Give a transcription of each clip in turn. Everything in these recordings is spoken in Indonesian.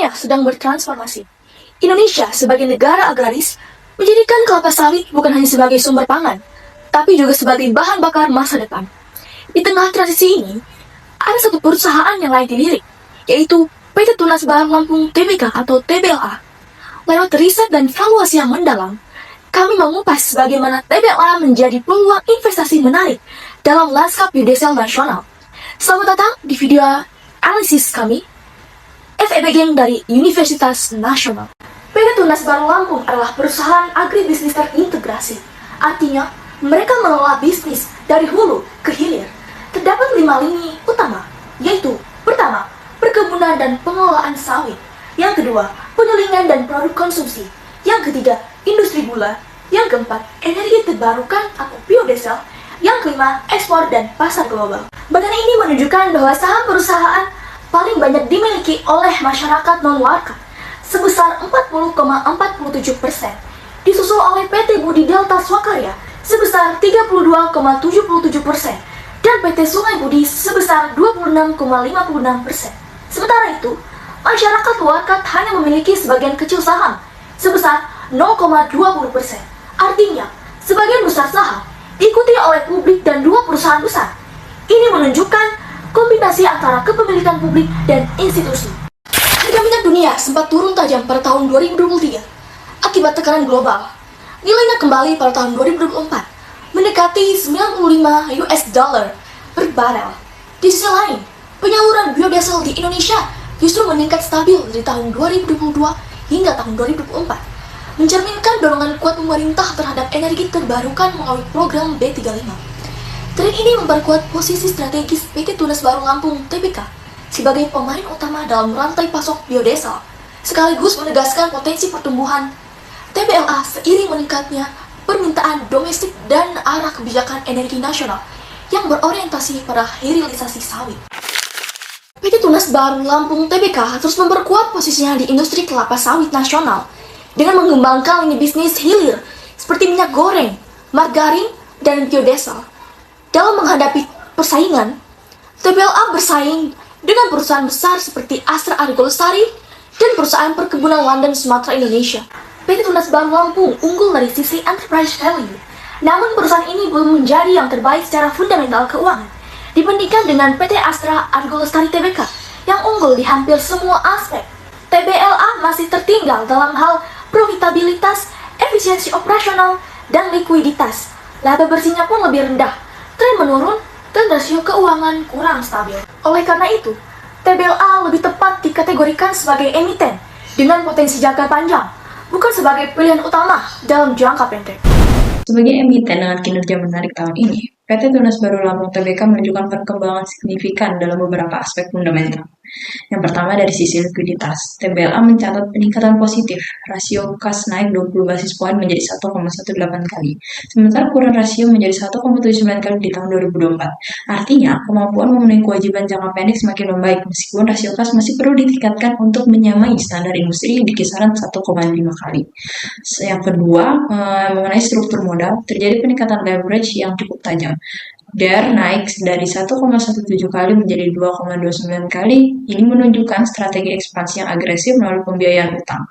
Dunia sedang bertransformasi. Indonesia sebagai negara agraris menjadikan kelapa sawit bukan hanya sebagai sumber pangan, tapi juga sebagai bahan bakar masa depan. Di tengah transisi ini, ada satu perusahaan yang lain dilirik, yaitu PT Tunas Bahan Lampung Tbk atau TBLA. Lewat riset dan valuasi yang mendalam, kami mengupas bagaimana TBLA menjadi peluang investasi menarik dalam lanskap biodiesel nasional. Selamat datang di video analisis kami, FEB dari Universitas Nasional. PT Tunas Bahan Lampung adalah perusahaan agribisnis terintegrasi. Artinya, mereka mengelola bisnis dari hulu ke hilir. Terdapat 5 lini utama, yaitu pertama, perkebunan dan pengelolaan sawit. Yang kedua, penyulingan dan produk konsumsi. Yang ketiga, industri gula. Yang keempat, energi terbarukan atau biodiesel. Yang kelima, ekspor dan pasar global. Bagian ini menunjukkan bahwa saham perusahaan paling banyak dimiliki oleh masyarakat non-warga sebesar 40,47%, disusul oleh PT Budi Delta Swakarya sebesar 32,77% dan PT Sungai Budi sebesar 26,56%. Sementara itu, masyarakat warga hanya memiliki sebagian kecil saham sebesar 0,20%. Artinya, sebagian besar saham diikuti oleh publik dan 2 perusahaan besar. Ini menunjukkan kombinasi antara kepemilikan publik dan institusi. Harga minyak dunia sempat turun tajam pada tahun 2023 akibat tekanan global. Nilainya kembali pada tahun 2024 mendekati 95 US dollar per barel. Di sisi lain, penyaluran biodiesel di Indonesia justru meningkat stabil dari tahun 2022 hingga tahun 2024, mencerminkan dorongan kuat pemerintah terhadap energi terbarukan melalui program B35. Tren ini memperkuat posisi strategis PT Tunas Bahan Lampung Tbk sebagai pemain utama dalam rantai pasok biodiesel, sekaligus menegaskan potensi pertumbuhan TBLA seiring meningkatnya permintaan domestik dan arah kebijakan energi nasional yang berorientasi pada hilirisasi sawit. PT Tunas Bahan Lampung Tbk terus memperkuat posisinya di industri kelapa sawit nasional dengan mengembangkan lini bisnis hilir seperti minyak goreng, margarin, dan biodiesel. Dalam menghadapi persaingan, TBLA bersaing dengan perusahaan besar seperti Astra Argo Lestari dan perusahaan perkebunan London Sumatera Indonesia. PT Tunas Bahan Lampung unggul dari sisi enterprise value, namun perusahaan ini belum menjadi yang terbaik secara fundamental keuangan dibandingkan dengan PT Astra Argo Lestari Tbk yang unggul di hampir semua aspek. TBLA masih tertinggal dalam hal profitabilitas, efisiensi operasional, dan likuiditas. Laba bersihnya pun lebih rendah, tren menurun, dan rasio keuangan kurang stabil. Oleh karena itu, TBLA lebih tepat dikategorikan sebagai emiten dengan potensi jangka panjang, bukan sebagai pilihan utama dalam jangka pendek. Sebagai emiten dengan kinerja menarik tahun ini, PT Tunas Bahan Lampung Tbk menunjukkan perkembangan signifikan dalam beberapa aspek fundamental. Yang pertama dari sisi likuiditas, TBLA mencatat peningkatan positif, rasio kas naik 20 basis poin menjadi 1,18 kali, sementara kurang rasio menjadi 1,79 kali di tahun 2024. Artinya, kemampuan memenuhi kewajiban jangka pendek semakin membaik, meskipun rasio kas masih perlu ditingkatkan untuk menyamai standar industri di kisaran 1,5 kali. Yang kedua, mengenai struktur modal, terjadi peningkatan leverage yang cukup tajam. DER naik dari 1,17 kali menjadi 2,29 kali. Ini menunjukkan strategi ekspansi yang agresif melalui pembiayaan utang.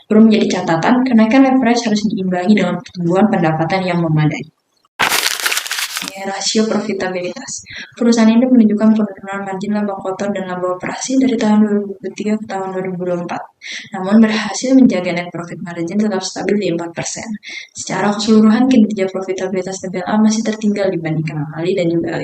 Perlu menjadi catatan, kenaikan leverage harus diimbangi dengan pertumbuhan pendapatan yang memadai. Rasio profitabilitas. Perusahaan ini menunjukkan penurunan margin laba kotor dan laba operasi dari tahun 2023 ke tahun 2024. Namun berhasil menjaga net profit margin tetap stabil di 4%. Secara keseluruhan kinerja profitabilitas TBLA masih tertinggal dibandingkan ALI dan juga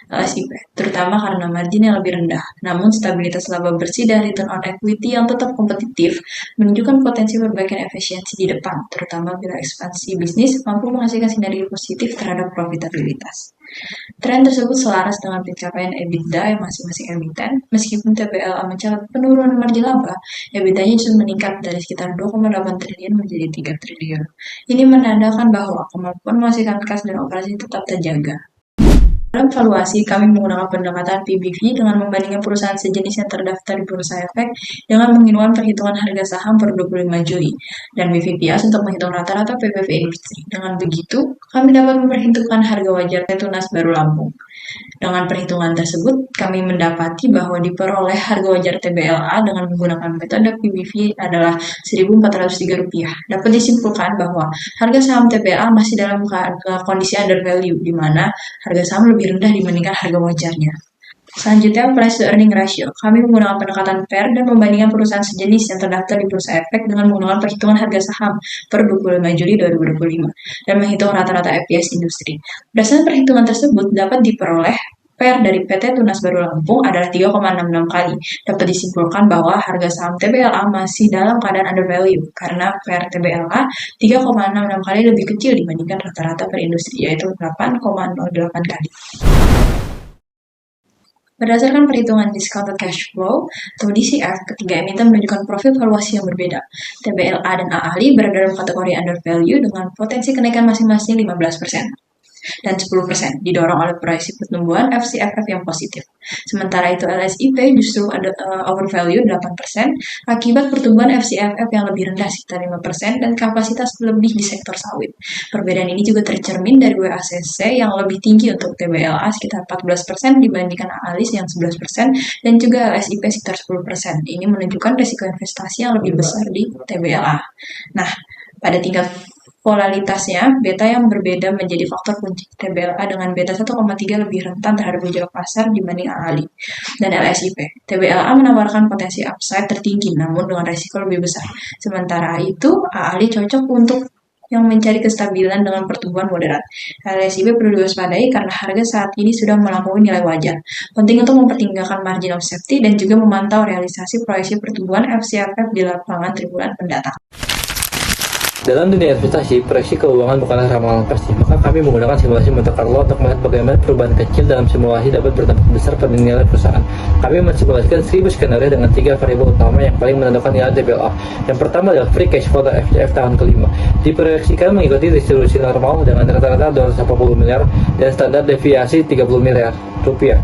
LSIP, terutama karena margin yang lebih rendah. Namun stabilitas laba bersih dan return on equity yang tetap kompetitif menunjukkan potensi perbaikan efisiensi di depan, terutama bila ekspansi bisnis mampu menghasilkan sinergi positif terhadap profitabilitas. Tren tersebut selaras dengan pencapaian EBITDA yang masing-masing emiten. Meskipun TBLA mencatat penurunan margin laba, EBITDA-nya justru meningkat dari sekitar 2,8 triliun menjadi 3 triliun. Ini menandakan bahwa kemampuan menghasilkan kas dan operasi tetap terjaga. Dalam valuasi, kami menggunakan pendekatan PBV dengan membandingkan perusahaan sejenis yang terdaftar di Bursa Efek dengan menggunakan perhitungan harga saham per 25 Juli dan BVPS untuk menghitung rata-rata PBV industri. Dengan begitu, kami dapat memperhitungkan harga wajar Tunas Baru Lampung. Dengan perhitungan tersebut, kami mendapati bahwa diperoleh harga wajar TBLA dengan menggunakan metode PBV adalah Rp1.403. Dapat disimpulkan bahwa harga saham TBLA masih dalam kondisi undervalue, di mana harga saham lebih rendah dibandingkan harga wajarnya. Selanjutnya, price to earning ratio. Kami menggunakan pendekatan PER dan membandingkan perusahaan sejenis yang terdaftar di Bursa Efek dengan menggunakan perhitungan harga saham per 25 Juli 2025 dan menghitung rata-rata EPS industri. Berdasarkan perhitungan tersebut dapat diperoleh PER dari PT Tunas Baru Lampung adalah 3,66 kali. Dapat disimpulkan bahwa harga saham TBLA masih dalam keadaan undervalue karena PER TBLA 3,66 kali lebih kecil dibandingkan rata-rata per industri, yaitu 8,08 kali. Berdasarkan perhitungan discounted cash flow atau DCF, ketiga emiten menunjukkan profil valuasi yang berbeda. TBLA dan AALI berada dalam kategori undervalue dengan potensi kenaikan masing-masing 15% dan 10%, didorong oleh proyeksi pertumbuhan FCFF yang positif. Sementara itu LSIP justru ada overvalue 8% akibat pertumbuhan FCFF yang lebih rendah sekitar 5% dan kapasitas lebih di sektor sawit. Perbedaan ini juga tercermin dari WACC yang lebih tinggi untuk TBLA sekitar 14% dibandingkan AALIS yang 11% dan juga LSIP sekitar 10%. Ini menunjukkan risiko investasi yang lebih besar di TBLA. Nah, pada tingkat volatilitasnya, beta yang berbeda menjadi faktor kunci. TBLA dengan beta 1,3 lebih rentan terhadap gejolak pasar dibanding AALI dan LSIP. TBLA menawarkan potensi upside tertinggi namun dengan resiko lebih besar. Sementara itu, AALI cocok untuk yang mencari kestabilan dengan pertumbuhan moderat. LSIP perlu diwaspadai karena harga saat ini sudah melampaui nilai wajar. Penting untuk mempertimbangkan margin of safety dan juga memantau realisasi proyeksi pertumbuhan FCFF di lapangan triwulan mendatang. Dalam dunia investasi, proyeksi keuangan bukanlah ramalan pasti, maka kami menggunakan simulasi Monte Carlo untuk melihat bagaimana perubahan kecil dalam simulasi dapat berdampak besar pada nilai perusahaan. Kami mensimulasikan 1000 skenario dengan 3 variabel utama yang paling menentukan nilai TBLA. Yang pertama adalah free cash flow atau FCF tahun kelima. Diproyeksikan mengikuti distribusi normal dengan rata-rata 280 miliar dan standar deviasi 30 miliar rupiah.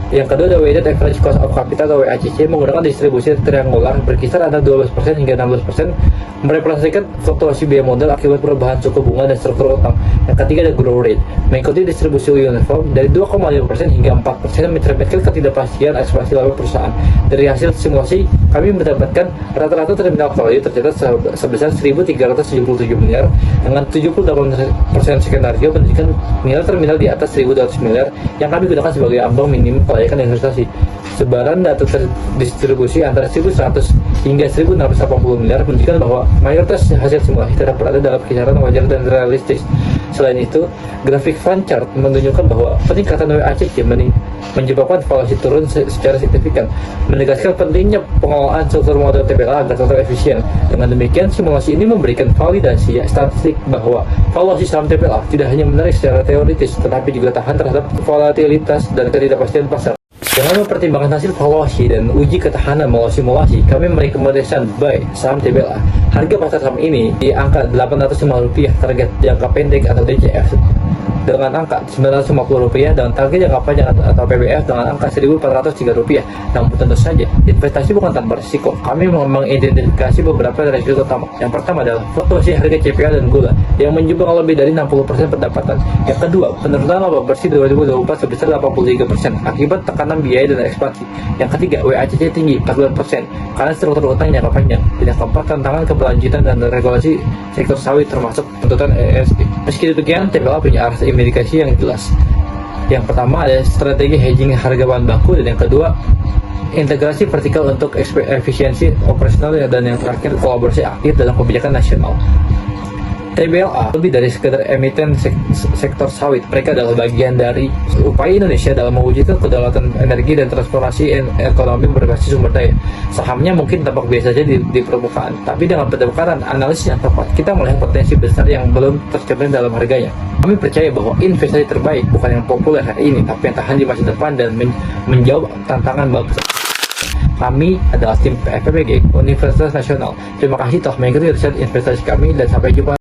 Yang kedua adalah weighted average cost of capital atau WACC menggunakan distribusi triangular berkisar antara 12% hingga 16%, merepresentasikan fluktuasi biaya modal akibat perubahan suku bunga dan struktur utang. Yang ketiga adalah growth rate mengikuti distribusi uniform dari 2,5% hingga 4%, mencerminkan ketidakpastian ekspansi laba perusahaan. Dari hasil simulasi, kami mendapatkan rata-rata terminal value tercatat sebesar 1.377 miliar dengan 78% skenario menunjukkan nilai terminal di atas 1.200 miliar yang kami gunakan sebagai ambang minimum kelayakan investasi. Sebaran data terdistribusi antara 1.100 hingga 1.680 miliar menunjukkan bahwa mayoritas hasil simulasi tetap berada dalam kisaran wajar dan realistis. Selain itu, grafik fan chart menunjukkan bahwa peningkatan WACC menyebabkan valuasi turun secara signifikan, menegaskan pentingnya pengelolaan struktur modal TBLA agar tetap efisien. Dengan demikian, simulasi ini memberikan validasi statistik bahwa valuasi saham TBLA tidak hanya menarik secara teoritis, tetapi juga tahan terhadap volatilitas dan ketidakpastian pasar. Dengan mempertimbangkan hasil valuasi dan uji ketahanan melalui simulasi, kami merekomendasikan buy saham TBLA. Harga pasar saham ini di angka Rp805 target jangka pendek atau DCF, dengan angka Rp950 dan target jangka panjang atau PBF dengan angka Rp1.403. Namun tentu saja, investasi bukan tanpa risiko. Kami mengidentifikasi beberapa risiko utama. Yang pertama adalah fluktuasi harga CPO dan gula yang menyumbang lebih dari 60% pendapatan. Yang kedua, penurunan laba bersih 2024 sebesar 83% akibat tekanan biaya dan ekspansi. Yang ketiga, WACC tinggi 14% karena struktur utang jangka panjang. Dan yang keempat, tantangan keberlanjutan dan regulasi sektor sawit termasuk tuntutan ESG. Meski demikian, TBLA punya arah indikasi yang jelas. Yang pertama adalah strategi hedging harga bahan baku, dan yang kedua integrasi vertikal untuk efisiensi operasional, dan yang terakhir kolaborasi aktif dalam kebijakan nasional. TBLA lebih dari sekedar emiten sektor sawit. Mereka adalah bagian dari upaya Indonesia dalam mewujudkan kedaulatan energi dan transformasi ekonomi berbasis sumber daya. Sahamnya mungkin tampak biasa saja di permukaan, tapi dengan pendekatan analisis yang tepat, kita melihat potensi besar yang belum tercermin dalam harganya. Kami percaya bahwa investasi terbaik bukan yang populer hari ini, tapi yang tahan di masa depan dan menjawab tantangan bangsa. Kami adalah tim FPBG Universitas Nasional. Terima kasih telah mengikuti riset investasi kami dan sampai jumpa.